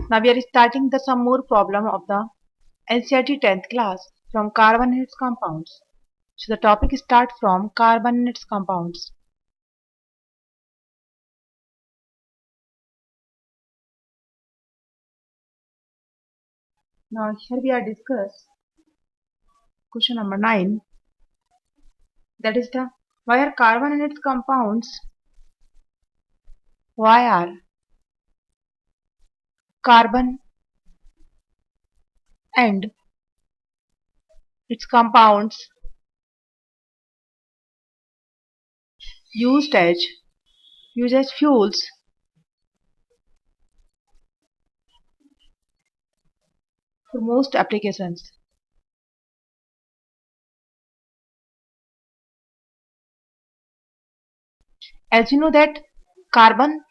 Now we are starting the some more problem of the NCERT 10th class from carbon and its compounds. So the topic start from carbon and its compounds. Now here we are discuss question number 9, that is the why are carbon and its compounds, why are carbon and its compounds used as fuels for most applications. As you know that carbon,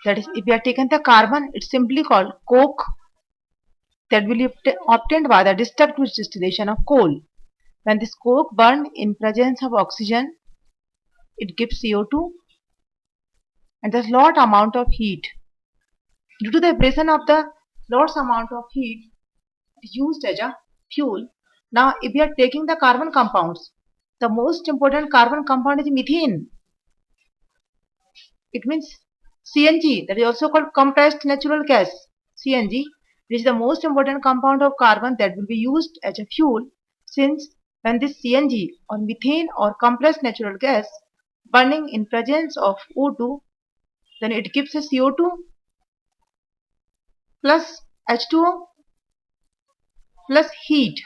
that is if we are taken the carbon, it's simply called coke, that will be obtained by the destructive distillation of coal. When this coke burned in presence of oxygen, it gives CO2 and there's lot amount of heat. Due to the abrasion of the lots amount of heat, it is used as a fuel. Now, if we are taking the carbon compounds, the most important carbon compound is methane. It means CNG, that is also called compressed natural gas. CNG, which is the most important compound of carbon that will be used as a fuel, since when this CNG or methane or compressed natural gas burning in presence of O2, then it gives a CO2 plus H2O plus heat.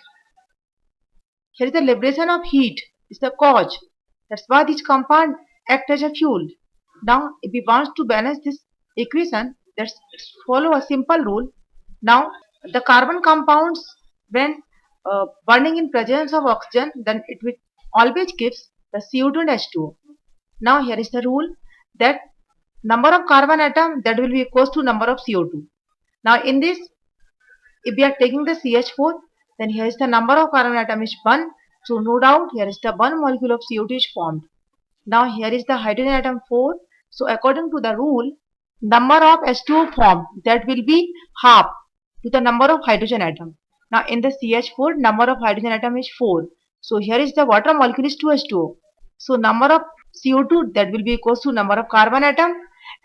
Here is the liberation of heat is the cause. That's why this compound act as a fuel. Now, if we want to balance this equation, let's follow a simple rule. Now, the carbon compounds, when burning in presence of oxygen, then it will always gives the CO2 and H2O. Now, here is the rule that number of carbon atom that will be equals to number of CO2. Now, in this, if we are taking the CH4, then here is the number of carbon atom is 1. So, no doubt, here is the 1 molecule of CO2 is formed. Now, here is the hydrogen atom 4. So, according to the rule, number of H2O formed, that will be half to the number of hydrogen atom. Now, in the CH4, number of hydrogen atom is 4. So, here is the water molecule is 2H2O. So, number of CO2 that will be equals to number of carbon atom,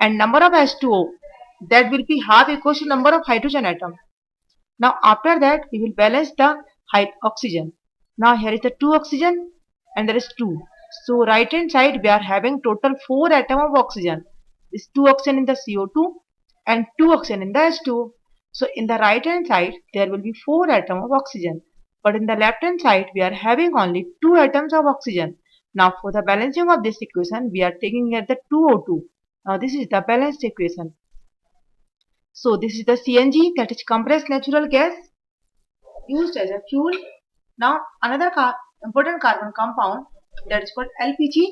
and number of H2O that will be half equals to number of hydrogen atom. Now, after that, we will balance the oxygen. Now, here is the 2 oxygen and there is 2. So, right hand side, we are having total 4 atom of oxygen. This 2 oxygen in the CO2 and 2 oxygen in the H2O. So, in the right hand side, there will be 4 atom of oxygen. But in the left hand side, we are having only 2 atoms of oxygen. Now, for the balancing of this equation, we are taking here the 2O2. Now, this is the balanced equation. So, this is the CNG, that is compressed natural gas, used as a fuel. Now, another important carbon compound, that is called LPG,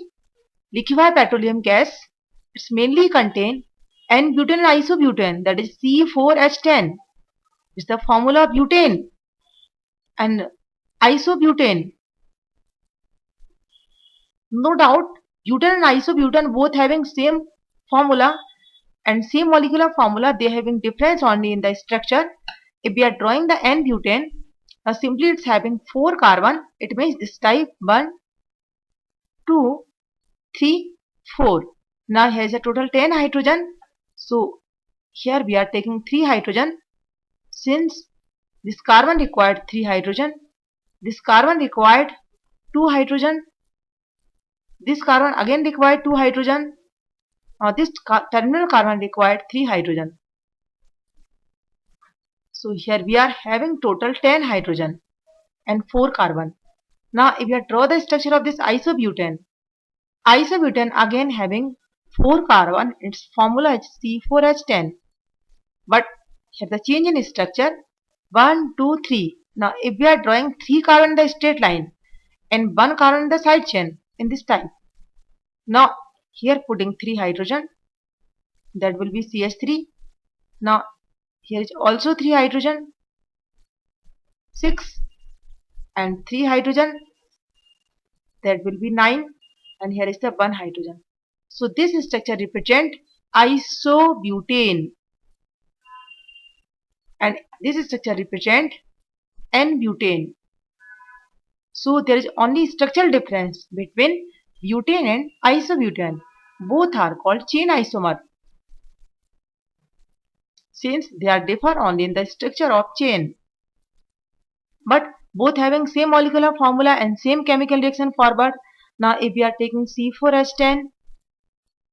liquefied petroleum gas. It's mainly contain N-butane and isobutane, that is C4H10. It's the formula of butane and isobutane. No doubt, butane and isobutane both having same formula and same molecular formula, they having difference only in the structure. If we are drawing the N-butane, now simply it's having 4 carbon. It means this type 1, 2, 3, 4. Now here is a total 10 hydrogen. So here we are taking 3 hydrogen. Since this carbon required 3 hydrogen, this carbon required 2 hydrogen, this carbon again required 2 hydrogen, this terminal carbon required 3 hydrogen. So here we are having total 10 hydrogen and 4 carbon. Now if you draw the structure of this isobutane, isobutane again having 4 carbon, its formula is C4H10. But here the change in structure 1, 2, 3. Now if we are drawing 3 carbon in the straight line and 1 carbon in the side chain in this type. Now here putting 3 hydrogen, that will be CH3. Now here is also 3 hydrogen, 6, and 3 hydrogen, that will be 9, and here is the 1 hydrogen. So this structure represent isobutane. and this structure represent N-butane. So there is only structural difference between butane and isobutane. Both are called chain isomer, since they are differ only in the structure of chain, but both having same molecular formula and same chemical reaction forward. Now if we are taking C4H10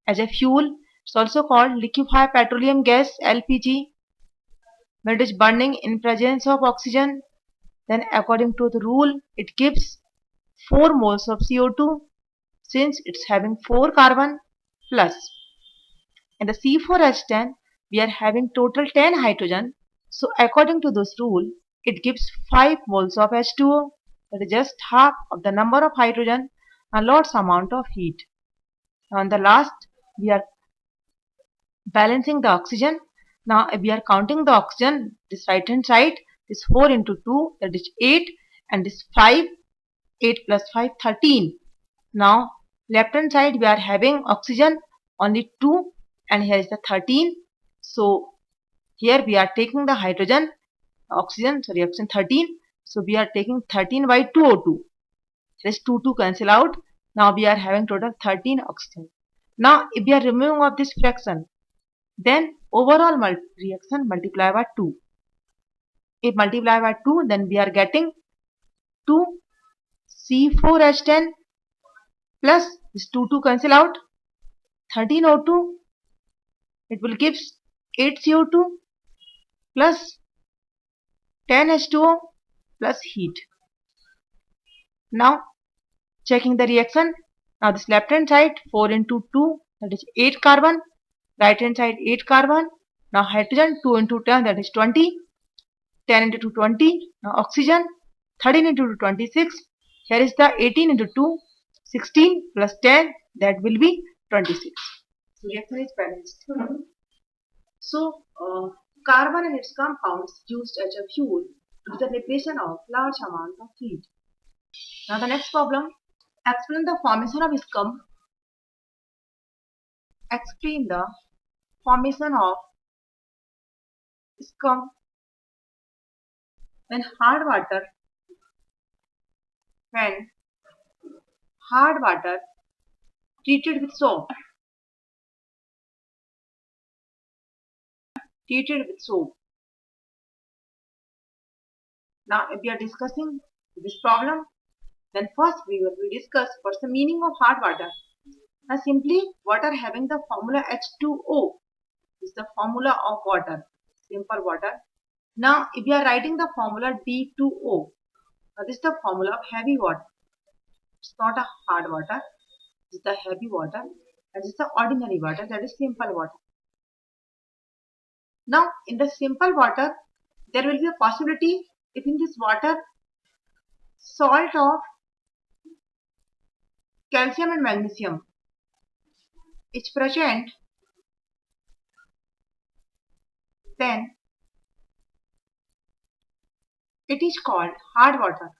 as a fuel, it's also called liquefied petroleum gas LPG, when it is burning in presence of oxygen, then according to the rule it gives 4 moles of CO2, since it's having 4 carbon plus. In the C4H10 we are having total 10 hydrogen, so according to this rule it gives 5 moles of H2O, that is just half of the number of hydrogen and lots amount of heat. Now in the last we are balancing the oxygen. Now if we are counting the oxygen, this right hand side, this 4 into 2, that is 8, and this 5, 8 plus 5, 13. Now left hand side we are having oxygen only 2, and here is the 13. So here we are taking the hydrogen, oxygen 13. So we are taking 13 by 2O2. This 2 cancel out. Now we are having total 13 oxygen. Now if we are removing of this fraction, then overall reaction multiply by 2. If multiply by 2, then we are getting 2 C4H10 plus this 2 cancel out, 13 O2, it will give 8 CO2 plus 10 H2O plus heat. Now checking the reaction. Now this left hand side 4 into 2, that is 8 carbon, right hand side 8 carbon. Now hydrogen 2 into 10, that is 20, 10 into 2 20. Now oxygen 13 into 2 26. Here is the 18 into 2 16 plus 10, that will be 26. So reaction is balanced. So carbon and its compounds used as a fuel is the liberation of large amount of heat. Now the next problem, explain the formation of scum. Explain the formation of scum when hard water treated with soap. Now if we are discussing this problem, then first we will discuss what's the meaning of hard water. Now simply water having the formula H2O is the formula of water, simple water. Now if we are writing the formula D2O, this is the formula of heavy water. It's not a hard water, it's the heavy water, and it's the ordinary water, that is simple water. Now in the simple water there will be a possibility if in this water salt of calcium and magnesium is present, then it is called hard water.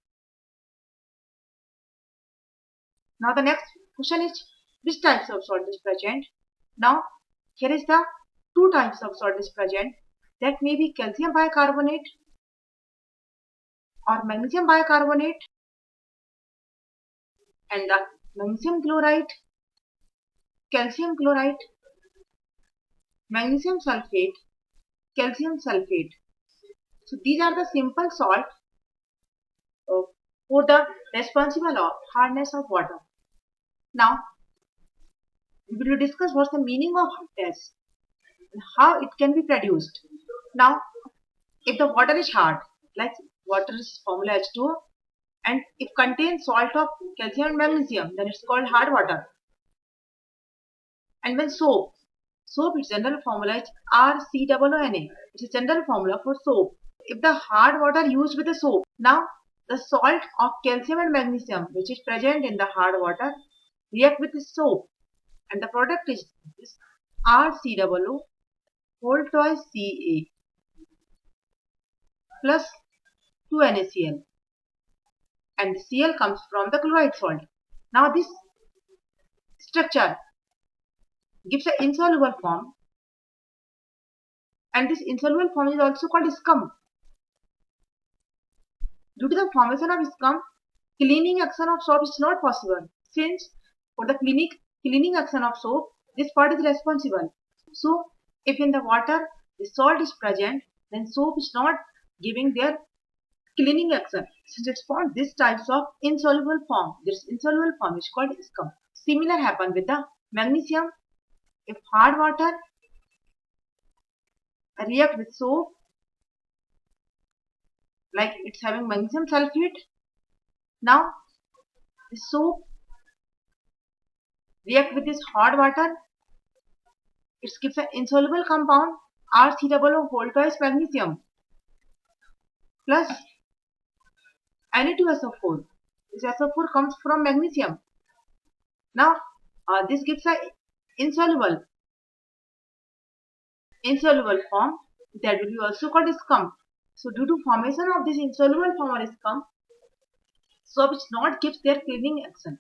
Now the next question is, which types of salt is present? Now here is the 2 types of salt is present, that may be calcium bicarbonate or magnesium bicarbonate, and the magnesium chloride, calcium chloride, magnesium sulfate, calcium sulfate. So these are the simple salt for the responsible of hardness of water. Now we will discuss what's the meaning of hardness and how it can be produced. Now if the water is hard, like water's formula H2O, and it contains salt of calcium and magnesium, then it's called hard water. And when soap its general formula is RCOONA. It's a general formula for soap. If the hard water used with the soap, now the salt of calcium and magnesium which is present in the hard water react with the soap, and the product is RCOO whole twice Ca plus 2 NaCl, and the Cl comes from the chloride salt. Now this structure gives an insoluble form, and this insoluble form is also called scum. Due to the formation of scum, cleaning action of soap is not possible, since for the cleaning action of soap, this part is responsible. So, if in the water the salt is present, then soap is not giving their cleaning action. Since it's found this types of insoluble form, this insoluble form is called scum. Similar happen with the magnesium. If hard water react with soap, like it's having magnesium sulfate, now the soap react with this hot water, it gives an insoluble compound R300 whole twice magnesium plus Na2SO4. This SO4 comes from magnesium. Now this gives an insoluble form that will be also called scum. So due to formation of this insoluble form or scum, soap is not gives their cleaning action.